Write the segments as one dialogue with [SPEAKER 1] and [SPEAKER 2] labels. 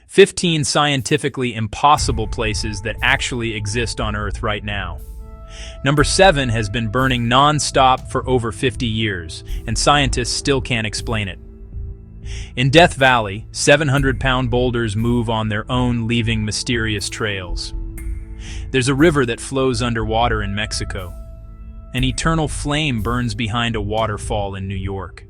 [SPEAKER 1] 15 scientifically impossible places that actually exist on Earth right now. Number 7 has been burning non-stop for over 50 years, and scientists still can't explain it. In Death Valley, 700-pound boulders move on their own, leaving mysterious trails. There's a river that flows underwater in Mexico. An eternal flame burns behind a waterfall in New York.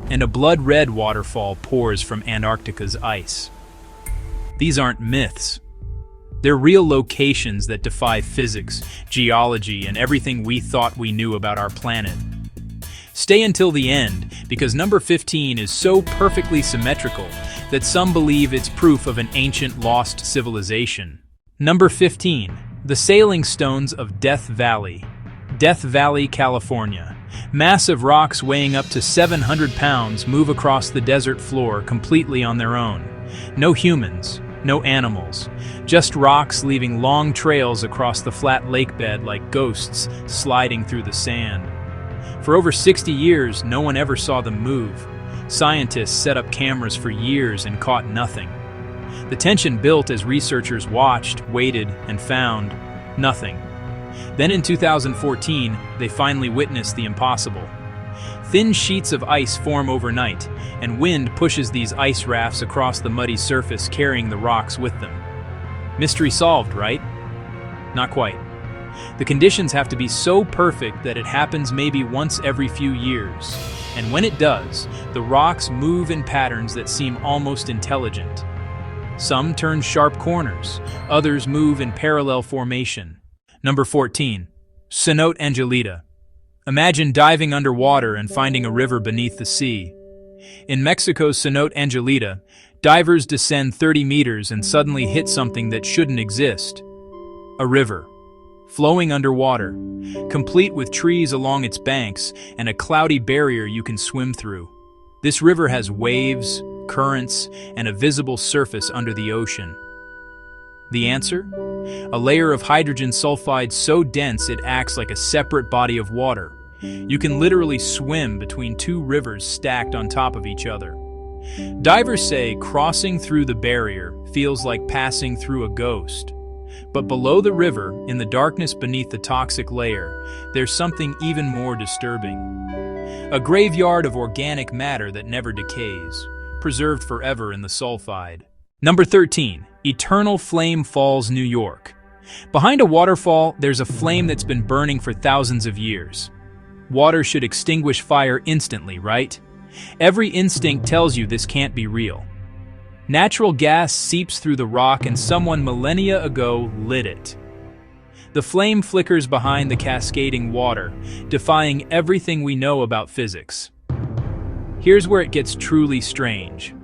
[SPEAKER 1] And a blood-red waterfall pours from Antarctica's ice. These aren't myths. They're real locations that defy physics, geology, and everything we thought we knew about our planet. Stay until the end, because number 15 is so perfectly symmetrical that some believe it's proof of an ancient lost civilization. Number 15. The Sailing Stones of Death Valley. Death Valley, California. Massive rocks weighing up to 700 pounds move across the desert floor completely on their own. No humans, no animals, just rocks leaving long trails across the flat lake bed like ghosts sliding through the sand. For over 60 years, no one ever saw them move. Scientists set up cameras for years and caught nothing. The tension built as researchers watched, waited, and found nothing. Then in 2014, they finally witnessed the impossible. Thin sheets of ice form overnight, and wind pushes these ice rafts across the muddy surface, carrying the rocks with them. Mystery solved, right? Not quite. The conditions have to be so perfect that it happens maybe once every few years. And when it does, the rocks move in patterns that seem almost intelligent. Some turn sharp corners, others move in parallel formation. Number 14. Cenote, Angelita. Imagine diving underwater and finding a river beneath the sea. In Mexico's Cenote, Angelita, divers descend 30 meters and suddenly hit something that shouldn't exist. A river, flowing underwater, complete with trees along its banks and a cloudy barrier you can swim through. This river has waves, currents, and a visible surface under the ocean. The answer? A layer of hydrogen sulfide so dense it acts like a separate body of water. You can literally swim between two rivers stacked on top of each other. Divers say crossing through the barrier feels like passing through a ghost. But below the river, in the darkness beneath the toxic layer, there's something even more disturbing. A graveyard of organic matter that never decays, preserved forever in the sulfide. Number 13. Eternal Flame Falls, New York. Behind a waterfall, there's a flame that's been burning for thousands of years. Water should extinguish fire instantly, right? Every instinct tells you this can't be real. Natural gas seeps through the rock and someone millennia ago lit it. The flame flickers behind the cascading water, defying everything we know about physics. Here's where it gets truly strange.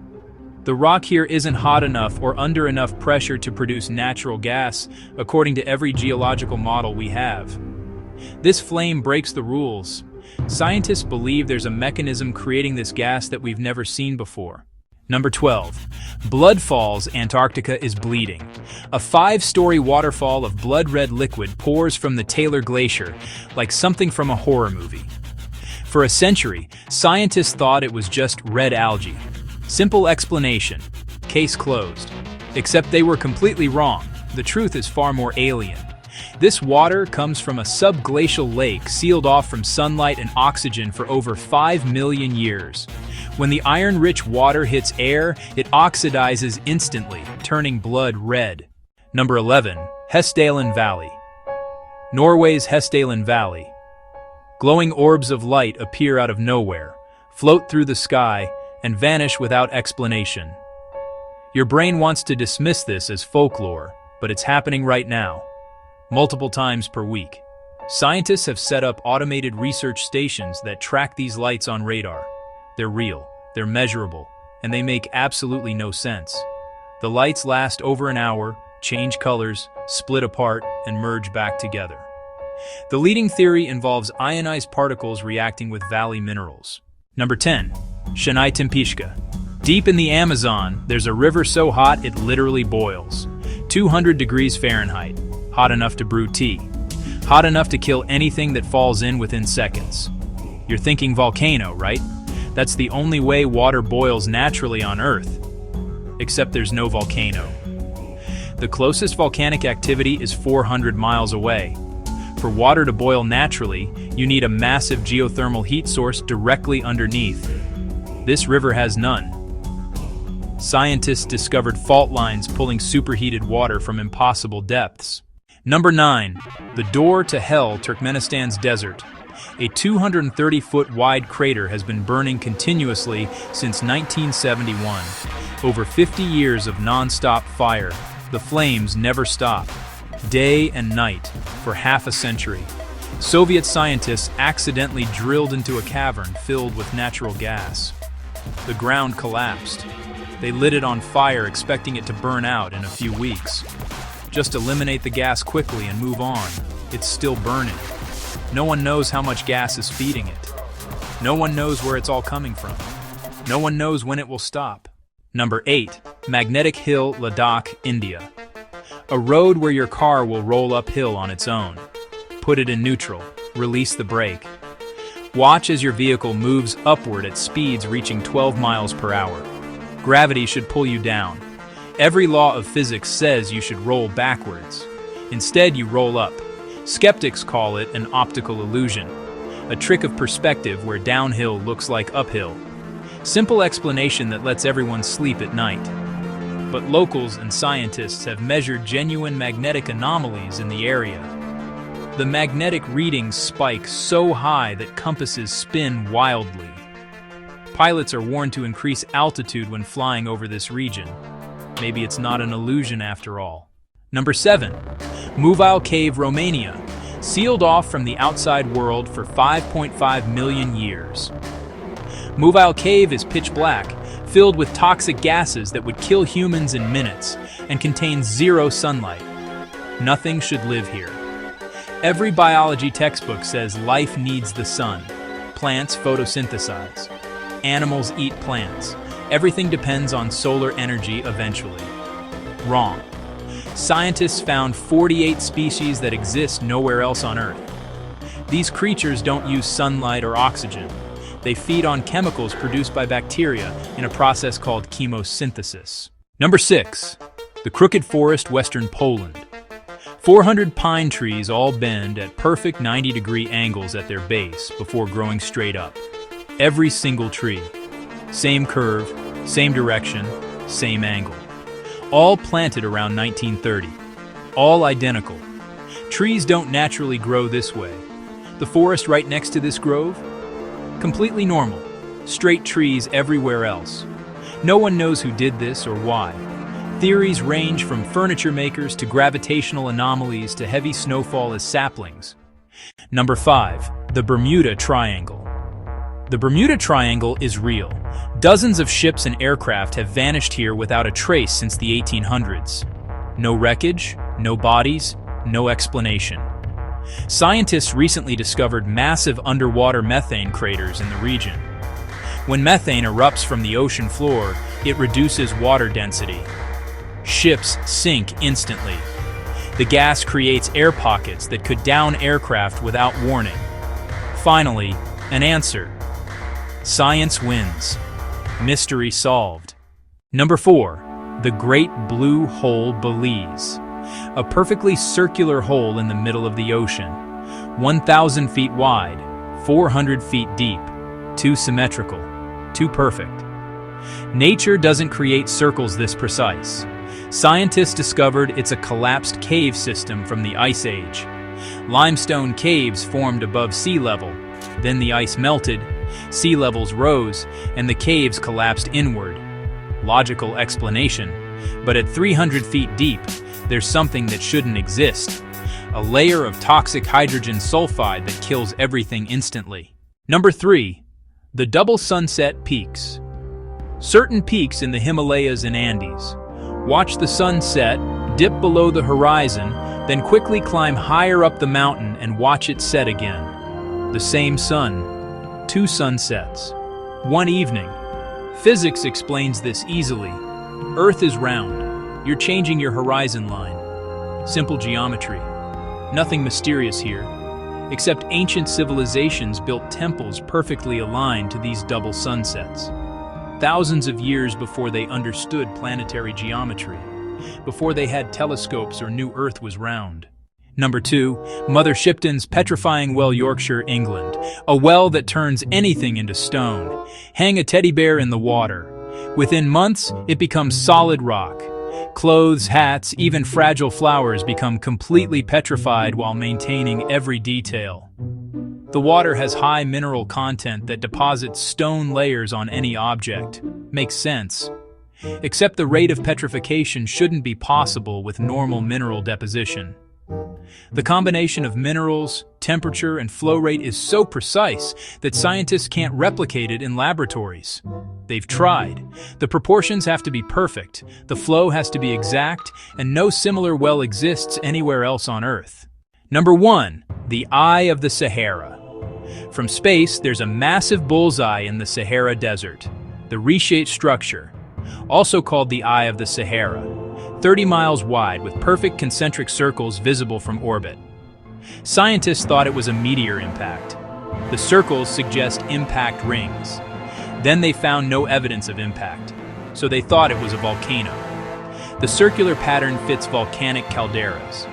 [SPEAKER 1] The rock here isn't hot enough or under enough pressure to produce natural gas, according to every geological model we have. This flame breaks the rules. Scientists believe there's a mechanism creating this gas that we've never seen before. Number 12. Blood Falls, Antarctica is bleeding. A 5-story waterfall of blood-red liquid pours from the Taylor Glacier, like something from a horror movie. For a century, scientists thought it was just red algae. Simple explanation. Case closed. Except they were completely wrong. The truth is far more alien. This water comes from a subglacial lake sealed off from sunlight and oxygen for over 5 million years. When the iron-rich water hits air, it oxidizes instantly, turning blood red. Number 11. Hessdalen Valley. Norway's Hessdalen Valley. Glowing orbs of light appear out of nowhere, float through the sky, and vanish without explanation. Your brain wants to dismiss this as folklore, but it's happening right now, multiple times per week. Scientists have set up automated research stations that track these lights on radar. They're real, they're measurable, and they make absolutely no sense. The lights last over an hour, change colors, split apart, and merge back together. The leading theory involves ionized particles reacting with valley minerals. Number 10. Shanay-Timpishka. Deep in the Amazon, there's a river so hot it literally boils. 200 degrees Fahrenheit. Hot enough to brew tea. Hot enough to kill anything that falls in within seconds. You're thinking volcano, right? That's the only way water boils naturally on Earth. except there's no volcano. The closest volcanic activity is 400 miles away. For water to boil naturally, you need a massive geothermal heat source directly underneath. This river has none. Scientists discovered fault lines pulling superheated water from impossible depths. Number 9. The door to hell, Turkmenistan's desert. A 230-foot wide crater has been burning continuously since 1971. Over 50 years of non-stop fire. The flames never stop, day and night, for half a century. Soviet scientists accidentally drilled into a cavern filled with natural gas. The ground collapsed. They lit it on fire, expecting it to burn out in a few weeks. Just eliminate the gas quickly and move on. It's still burning. No one knows how much gas is feeding it. No one knows where it's all coming from. No one knows when it will stop. Number 8. Magnetic Hill, Ladakh, India. A road where your car will roll uphill on its own. Put it in neutral. Release the brake. Watch as your vehicle moves upward at speeds reaching 12 miles per hour. Gravity should pull you down. Every law of physics says you should roll backwards. Instead, you roll up. Skeptics call it an optical illusion, a trick of perspective where downhill looks like uphill. Simple explanation that lets everyone sleep at night. But locals and scientists have measured genuine magnetic anomalies in the area. The magnetic readings spike so high that compasses spin wildly. Pilots are warned to increase altitude when flying over this region. Maybe it's not an illusion after all. Number 7. Movile Cave, Romania. Sealed off from the outside world for 5.5 million years. Movile Cave is pitch black, filled with toxic gases that would kill humans in minutes, and contains zero sunlight. Nothing should live here. Every biology textbook says life needs the sun. Plants photosynthesize. Animals eat plants. Everything depends on solar energy eventually. Wrong. Scientists found 48 species that exist nowhere else on Earth. These creatures don't use sunlight or oxygen. They feed on chemicals produced by bacteria in a process called chemosynthesis. Number 6. The Crooked Forest, Western Poland. 400 pine trees all bend at perfect 90-degree angles at their base before growing straight up. Every single tree. Same curve, same direction, same angle. All planted around 1930. All identical. Trees don't naturally grow this way. The forest right next to this grove? Completely normal. Straight trees everywhere else. No one knows who did this or why. Theories range from furniture makers to gravitational anomalies to heavy snowfall as saplings. Number 5. The Bermuda Triangle. The Bermuda Triangle is real. Dozens of ships and aircraft have vanished here without a trace since the 1800s. No wreckage, no bodies, no explanation. Scientists recently discovered massive underwater methane craters in the region. When methane erupts from the ocean floor, it reduces water density. Ships sink instantly. The gas creates air pockets that could down aircraft without warning. Finally, an answer. Science wins. Mystery solved. Number 4. The Great Blue Hole, Belize. A perfectly circular hole in the middle of the ocean. 1,000 feet wide, 400 feet deep. Too symmetrical. Too perfect. Nature doesn't create circles this precise. Scientists discovered it's a collapsed cave system from the Ice Age. Limestone caves formed above sea level. Then the ice melted, sea levels rose, and the caves collapsed inward. Logical explanation, but at 300 feet deep, there's something that shouldn't exist. A layer of toxic hydrogen sulfide that kills everything instantly. Number 3. The Double Sunset Peaks. Certain peaks in the Himalayas and Andes. Watch the sunset, dip below the horizon, then quickly climb higher up the mountain and watch it set again. The same sun. 2 sunsets. 1 evening. Physics explains this easily. Earth is round. You're changing your horizon line. Simple geometry. Nothing mysterious here, except ancient civilizations built temples perfectly aligned to these double sunsets. thousands of years before they understood planetary geometry, before they had telescopes or knew Earth was round. Number 2, Mother Shipton's Petrifying Well, Yorkshire, England. A well that turns anything into stone. Hang a teddy bear in the water. Within months, it becomes solid rock. Clothes, hats, even fragile flowers become completely petrified while maintaining every detail. The water has high mineral content that deposits stone layers on any object. Makes sense. Except the rate of petrification shouldn't be possible with normal mineral deposition. The combination of minerals, temperature, and flow rate is so precise that scientists can't replicate it in laboratories. They've tried. The proportions have to be perfect, the flow has to be exact, and no similar well exists anywhere else on Earth. Number 1, the Eye of the Sahara. From space, there's a massive bullseye in the Sahara Desert, the reshaped structure, also called the Eye of the Sahara, 30 miles wide with perfect concentric circles visible from orbit. Scientists thought it was a meteor impact. The circles suggest impact rings. Then they found no evidence of impact, so they thought it was a volcano. The circular pattern fits volcanic calderas.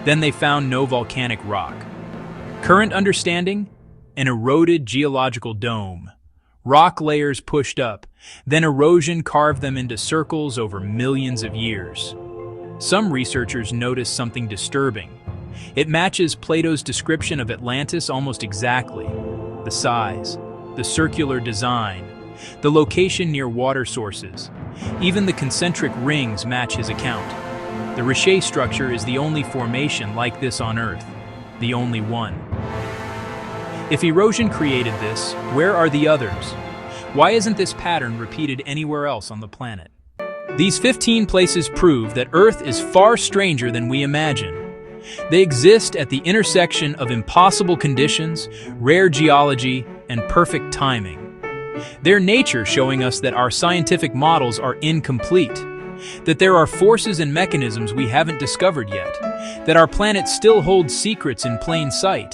[SPEAKER 1] Then they found no volcanic rock. Current understanding? An eroded geological dome. Rock layers pushed up, then erosion carved them into circles over millions of years. Some researchers noticed something disturbing. It matches Plato's description of Atlantis almost exactly. The size, the circular design, the location near water sources. Even the concentric rings match his account. The Richer structure is the only formation like this on Earth, the only one. If erosion created this, where are the others? Why isn't this pattern repeated anywhere else on the planet? These 15 places prove that Earth is far stranger than we imagine. They exist at the intersection of impossible conditions, rare geology, and perfect timing. Their nature showing us that our scientific models are incomplete, that there are forces and mechanisms we haven't discovered yet, that our planet still holds secrets in plain sight.